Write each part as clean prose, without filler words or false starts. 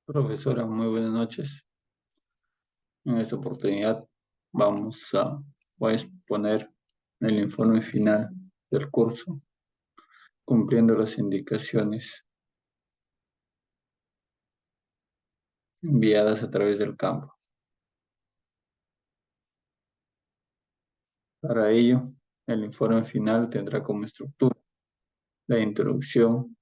Profesora, muy buenas noches. En esta oportunidad voy a exponer el informe final del curso, cumpliendo las indicaciones enviadas a través del campo. Para ello, el informe final tendrá como estructura la introducción,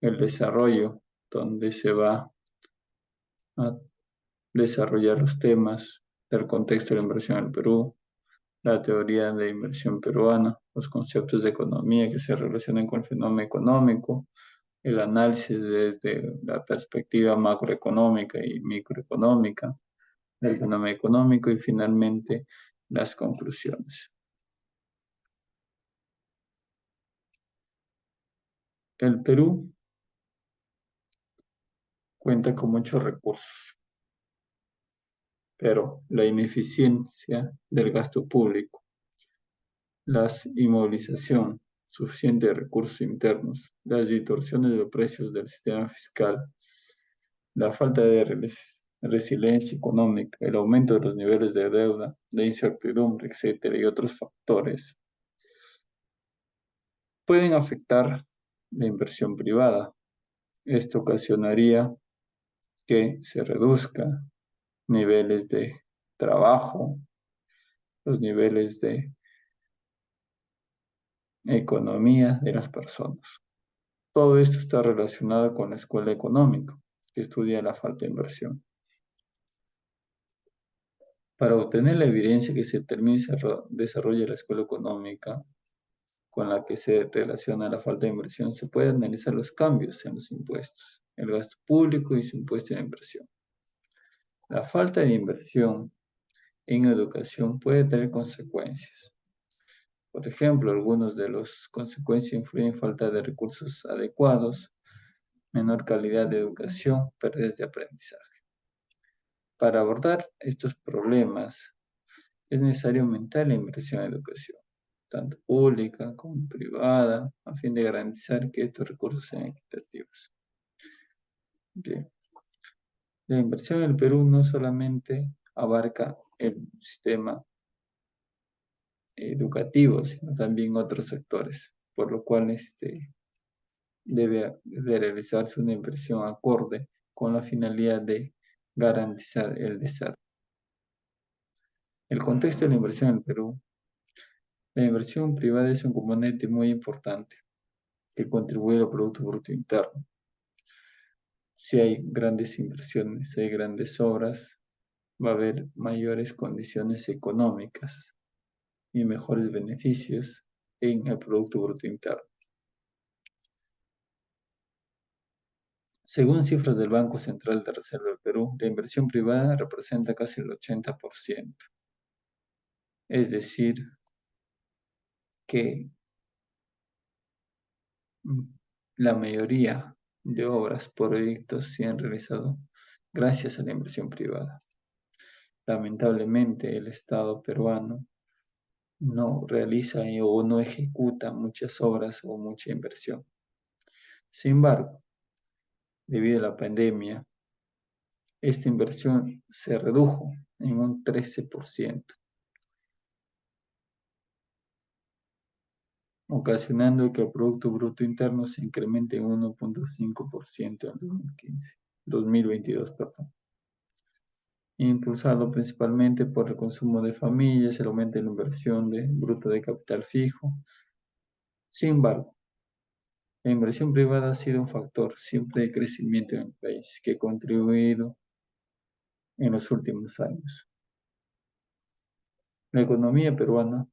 el desarrollo, donde se va a desarrollar los temas del contexto de la inversión en el Perú, la teoría de inversión peruana, los conceptos de economía que se relacionan con el fenómeno económico, el análisis desde la perspectiva macroeconómica y microeconómica del fenómeno económico y finalmente las conclusiones. El Perú cuenta con muchos recursos, pero la ineficiencia del gasto público, la inmovilización suficiente de recursos internos, las distorsiones de los precios del sistema fiscal, la falta de resiliencia económica, el aumento de los niveles de deuda, de incertidumbre, etcétera, y otros factores pueden afectar la inversión privada. Esto ocasionaría que se reduzca niveles de trabajo, los niveles de economía de las personas. Todo esto está relacionado con la escuela económica, que estudia la falta de inversión. Para obtener la evidencia que se determine y se desarrolle la escuela económica con la que se relaciona la falta de inversión, se puede analizar los cambios en los impuestos, el gasto público y su impuesto de inversión. La falta de inversión en educación puede tener consecuencias. Por ejemplo, algunas de las consecuencias influyen en falta de recursos adecuados, menor calidad de educación, pérdidas de aprendizaje. Para abordar estos problemas, es necesario aumentar la inversión en educación, tanto pública como privada, a fin de garantizar que estos recursos sean equitativos. Bien. La inversión en el Perú no solamente abarca el sistema educativo, sino también otros sectores, por lo cual debe de realizarse una inversión acorde con la finalidad de garantizar el desarrollo. El contexto de la inversión en el Perú. La inversión privada es un componente muy importante que contribuye al Producto Bruto Interno. Si hay grandes inversiones, si hay grandes obras, va a haber mayores condiciones económicas y mejores beneficios en el Producto Bruto Interno. Según cifras del Banco Central de Reserva del Perú, la inversión privada representa casi el 80%. Es decir, que la mayoría de obras, proyectos se han realizado gracias a la inversión privada. Lamentablemente, el Estado peruano no realiza o no ejecuta muchas obras o mucha inversión. Sin embargo, debido a la pandemia, esta inversión se redujo en un 13%, ocasionando que el Producto Bruto Interno se incremente en 1.5% en 2022, perdón. Impulsado principalmente por el consumo de familias, el aumento de la inversión bruto de capital fijo. Sin embargo, la inversión privada ha sido un factor siempre de crecimiento en el país que ha contribuido en los últimos años. La economía peruana,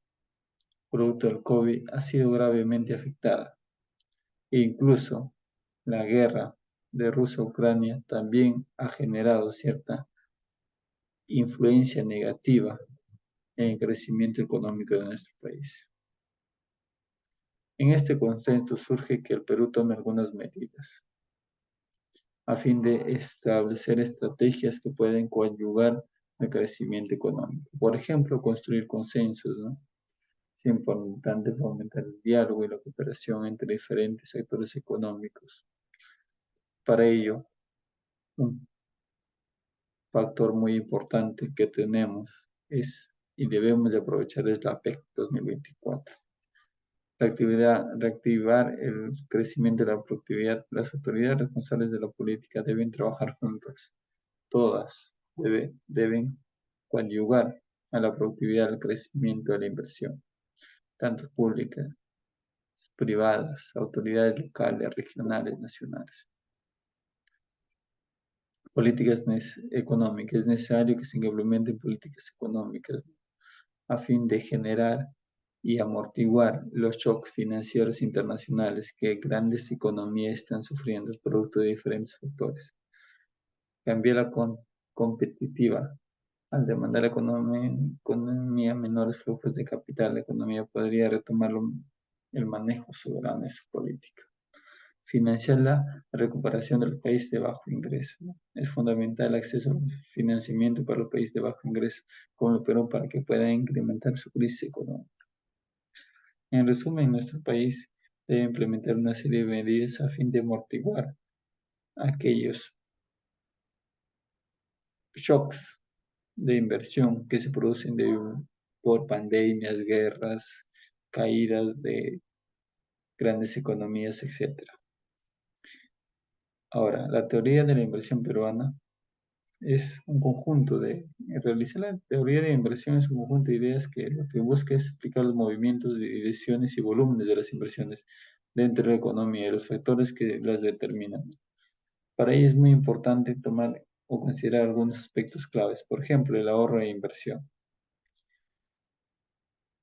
producto del COVID, ha sido gravemente afectada e incluso la guerra de Rusia a Ucrania también ha generado cierta influencia negativa en el crecimiento económico de nuestro país. En este contexto surge que el Perú tome algunas medidas a fin de establecer estrategias que pueden coadyuvar el crecimiento económico. Por ejemplo, construir consensos, ¿no? Es importante fomentar el diálogo y la cooperación entre diferentes sectores económicos. Para ello, Un factor muy importante que tenemos es y debemos de aprovechar es la PEC 2024. Reactivar el crecimiento de la productividad. Las autoridades responsables de la política deben trabajar juntas. Todas deben coadyuvar a la productividad, al crecimiento de la inversión, tanto públicas, privadas, autoridades locales, regionales, nacionales. Políticas económicas. Es necesario que se implementen políticas económicas a fin de generar y amortiguar los shocks financieros internacionales que grandes economías están sufriendo producto de diferentes factores. Cambiar la competitiva. Al demandar la economía menores flujos de capital, la economía podría retomar el manejo soberano de su política. Financiar la recuperación del país de bajo ingreso. Es fundamental el acceso al financiamiento para los países de bajo ingreso, como el Perú, para que puedan incrementar su crisis económica. En resumen, nuestro país debe implementar una serie de medidas a fin de amortiguar aquellos shocks de inversión que se producen por pandemias, guerras, caídas de grandes economías, etc. Ahora, la teoría de la inversión peruana es un conjunto realizar la teoría de inversión es un conjunto de ideas que lo que busca es explicar los movimientos, direcciones y volúmenes de las inversiones dentro de la economía y los factores que las determinan. Para ello es muy importante tomar o considerar algunos aspectos claves, por ejemplo, el ahorro e inversión.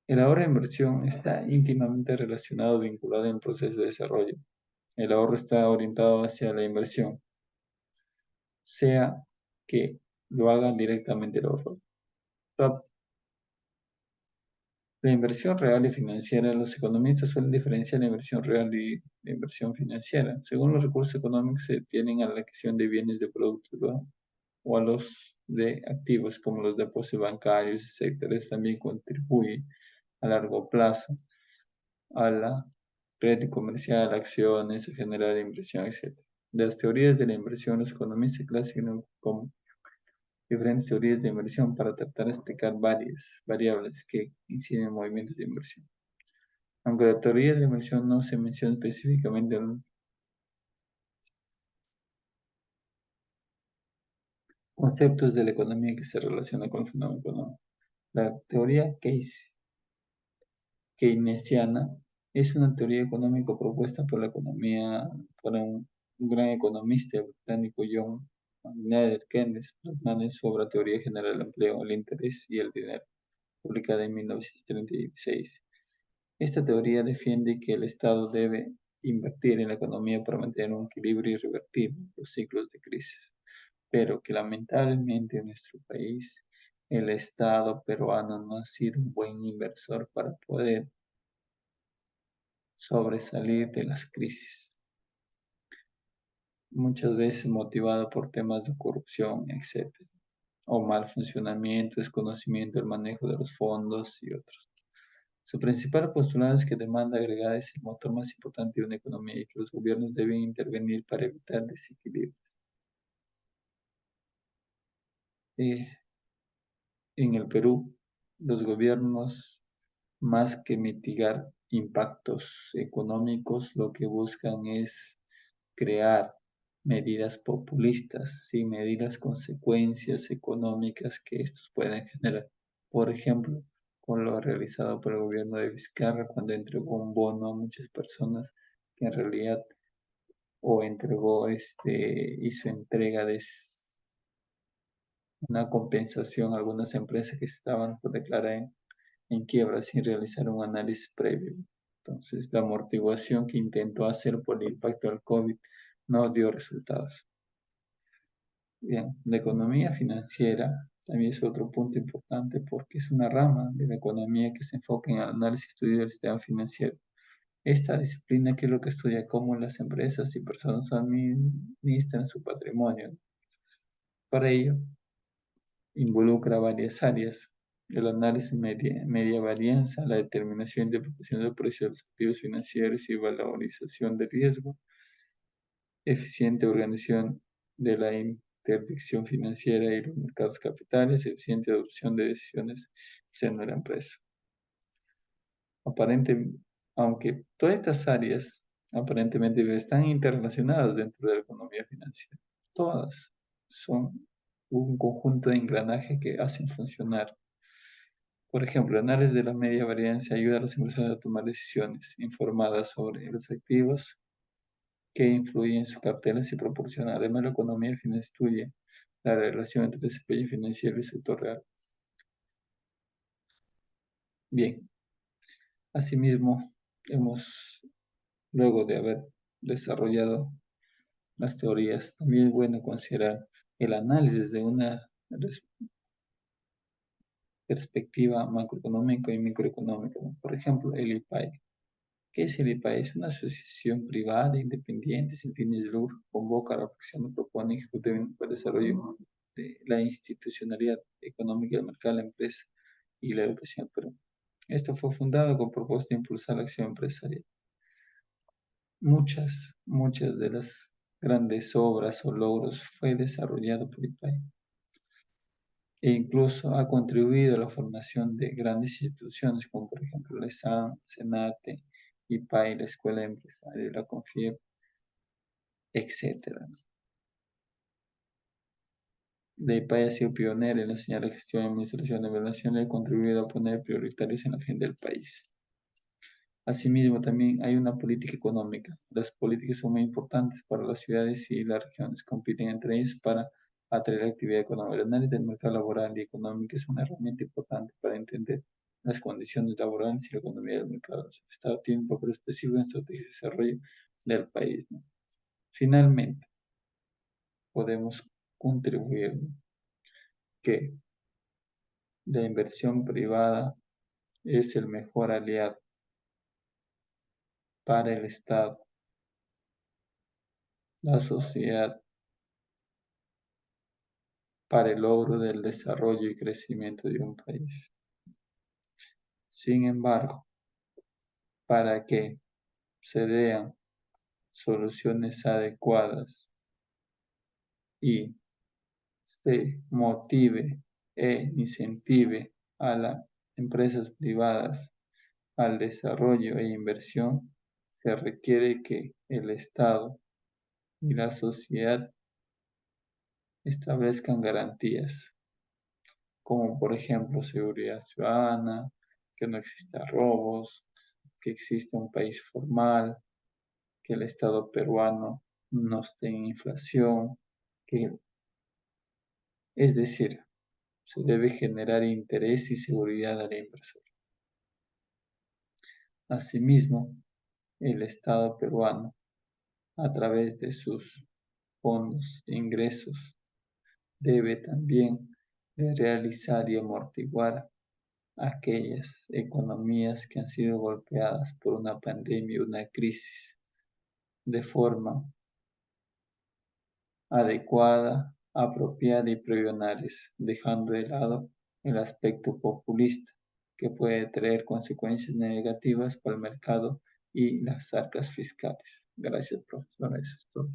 El ahorro e inversión está íntimamente relacionado, vinculado en el proceso de desarrollo. El ahorro está orientado hacia la inversión, sea que lo haga directamente el ahorro. La inversión real y financiera. Los economistas suelen diferenciar la inversión real y la inversión financiera. Según los recursos económicos se tienen a la adquisición de bienes de productos, ¿no? O a los de activos como los depósitos bancarios, etcétera. Esto también contribuye a largo plazo a la red comercial, acciones, a generar inversión, etcétera. Las teorías de la inversión, los economistas clasifican como diferentes teorías de inversión para tratar de explicar varias variables que inciden en movimientos de inversión. Aunque la teoría de la inversión no se menciona específicamente en los conceptos de la economía que se relacionan con el fenómeno económico. La teoría keynesiana es una teoría económica propuesta por un gran economista británico, John Maynard Keynes, plasmada su obra Teoría General del Empleo, el Interés y el Dinero, publicada en 1936. Esta teoría defiende que el Estado debe invertir en la economía para mantener un equilibrio y revertir los ciclos de crisis, pero que lamentablemente en nuestro país el Estado peruano no ha sido un buen inversor para poder sobresalir de las crisis, muchas veces motivado por temas de corrupción, etcétera, o mal funcionamiento, desconocimiento del manejo de los fondos y otros. Su principal postulado es que demanda agregada es el motor más importante de una economía y que los gobiernos deben intervenir para evitar desequilibrios. Eh, en el Perú, los gobiernos, más que mitigar impactos económicos, lo que buscan es crear medidas populistas sin medir las consecuencias económicas que estos pueden generar. Por ejemplo, con lo realizado por el gobierno de Vizcarra cuando entregó un bono a muchas personas que en realidad o entregó hizo entrega de una compensación a algunas empresas que estaban por declarar en quiebra sin realizar un análisis previo. Entonces, la amortiguación que intentó hacer por el impacto del COVID no dio resultados. Bien, la economía financiera también es otro punto importante porque es una rama de la economía que se enfoca en el análisis y estudio del sistema financiero. Esta disciplina, que es lo que estudia cómo las empresas y personas administran su patrimonio. Para ello, involucra varias áreas: el análisis media varianza, la determinación de interpretación del precio de los activos financieros y valorización de riesgo, eficiente organización de la interdicción financiera y los mercados capitales, eficiente adopción de decisiones en la empresa. Aparente, aunque todas estas áreas aparentemente están interrelacionadas dentro de la economía financiera, todas son un conjunto de engranajes que hacen funcionar. Por ejemplo, el análisis de la media varianza ayuda a los inversores a tomar decisiones informadas sobre los activos que influyen en sus carteras y proporciona. Además, la economía financiera estudia la relación entre el desempeño financiero y el sector real. Bien, asimismo, luego de haber desarrollado las teorías, también es bueno considerar el análisis de una perspectiva macroeconómica y microeconómica. Por ejemplo, el IPAE. ¿Qué es el IPAE? Es una asociación privada, independiente, sin fines de lucro, convoca, reflexiona, propone y ejecuta para el desarrollo de la institucionalidad económica del mercado, la empresa y la educación. Pero esto fue fundado con propósito de impulsar la acción empresarial. Muchas de las grandes obras o logros fue desarrollado por IPAE e incluso ha contribuido a la formación de grandes instituciones como por ejemplo la ESAM, SENATE, IPAE, la Escuela de Empresarios, la CONFIEP, etc. La IPAE ha sido pionera en enseñar la gestión y administración de nacional y ha contribuido a poner prioritarios en la agenda del país. Asimismo, también hay una política económica. Las políticas son muy importantes para las ciudades y las regiones. Compiten entre ellas para atraer la actividad económica. El análisis del mercado laboral y económico es una herramienta importante para entender las condiciones laborales y la economía del mercado. El Estado tiene un papel específico en la estrategia de desarrollo del país, ¿no? Finalmente, podemos contribuir, ¿no?, que la inversión privada es el mejor aliado para el Estado, la sociedad, para el logro del desarrollo y crecimiento de un país. Sin embargo, para que se den soluciones adecuadas y se motive e incentive a las empresas privadas al desarrollo e inversión, se requiere que el Estado y la sociedad establezcan garantías, como por ejemplo seguridad ciudadana, que no exista robos, que exista un país formal, que el Estado peruano no esté en inflación, es decir, se debe generar interés y seguridad al inversor. Asimismo, el Estado peruano, a través de sus fondos e ingresos, debe también de realizar y amortiguar aquellas economías que han sido golpeadas por una pandemia, una crisis, de forma adecuada, apropiada y previonales, dejando de lado el aspecto populista que puede traer consecuencias negativas para el mercado y las arcas fiscales. Gracias, profesora. Eso es todo.